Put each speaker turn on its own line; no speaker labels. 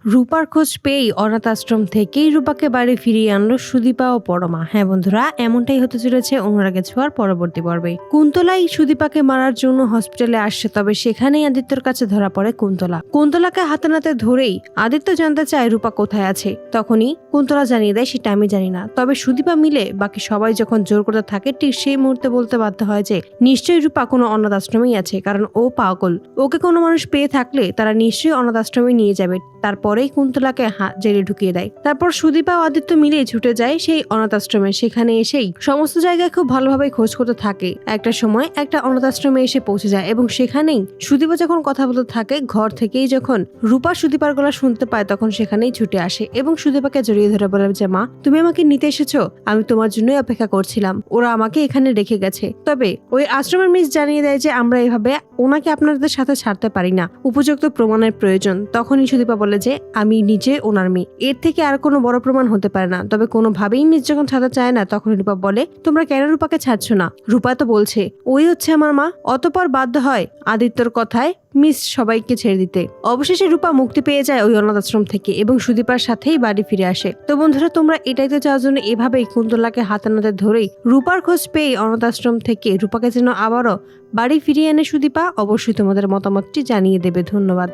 রূপার খোঁজ পেয়েই অনাথ আশ্রম থেকেই রূপাকে বাড়ি ফিরিয়ে আনলো সুদীপা ও পরমা। হ্যাঁ বন্ধুরা, এমনটাই হতে চলেছে অনুরাগে ছোঁয়ার পরবর্তী পর্বে। কুন্তলাই সুদীপাকে মারার জন্য হসপিটালে আসছে, তবে সেখানেই আদিত্যর কাছে ধরা পড়ে কুন্তলা। কুন্তলাকে হাতে নাতে ধরেই আদিত্য জানতে চায় রূপা কোথায় আছে। তখনই কুন্তলা জানিয়ে দেয় সেটা আমি জানি না। তবে সুদীপা মিলে বাকি সবাই যখন জোর করতে থাকে, ঠিক সেই মুহূর্তে বলতে বাধ্য হয় যে নিশ্চয়ই রূপা কোনো অনাথ আশ্রমেই আছে, কারণ ও পাগল। ওকে কোনো মানুষ পেয়ে থাকলে তারা নিশ্চয়ই অনাথ আশ্রমে নিয়ে যাবে। তারপরেই কুন্তলাকে জেলে ঢুকিয়ে দেয়। তারপর সুদীপা ও আদিত্য মিলে ছুটে যায় সেই অনাথ আশ্রমে। সেখানে এসেই সমস্ত জায়গায় খুব ভালোভাবে খোঁজ করতে থাকে। একটা সময় একটা অনাথ আশ্রমে এসে পৌঁছে যায় এবং সেখানেই সুদীপা যখন কথা বলতে থাকে, ঘর থেকেই যখন রূপা সুদীপার গলা শুনতে পায়, তখন সেখানেই ছুটে আসে এবং সুদীপাকে জড়িয়ে ধরে বলে যে মা, তুমি আমাকে নিতে এসেছো, আমি তোমার জন্যই অপেক্ষা করছিলাম, ওরা আমাকে এখানে রেখে গেছে। তবে ওই আশ্রমের মিস জানিয়ে দেয় যে আমরা এভাবে ওনাকে আপনাদের সাথে ছাড়তে পারি না, উপযুক্ত প্রমাণের প্রয়োজন। তখনই সুদীপা বলে যে আমি নিজে ওনার মেয়ে, এর থেকে আর কোনো বড় প্রমাণ হতে পারে না। তবে কোনোভাবেই মিস যখন ছাড়তে চায় না, তখন রূপা বলে তোমরা কেন রূপাকে ছাড়ছো না? রূপা তো বলছে ওই হচ্ছে আমার মা। অতঃপর বাধ্য হয় আদিত্যর কথায় মিস সবাইকে ছেড়ে দিতে। অবশেষে রূপা মুক্তি পেয়ে যায় ওই অনাথ আশ্রম থেকে এবং সুদীপার সাথেই বাড়ি ফিরে আসে। তো বন্ধুরা, তোমরা এটাই তো চাওয়ার জন্য এভাবেই কুন্তলাকে হাতে নাতে ধরেই রূপার খোঁজ পেয়ে অনাথ আশ্রম থেকে রূপাকে যেন আবারও বাড়ি ফিরিয়ে এনে সুদীপা। অবশ্যই তোমাদের মতামতটি জানিয়ে দেবে। ধন্যবাদ।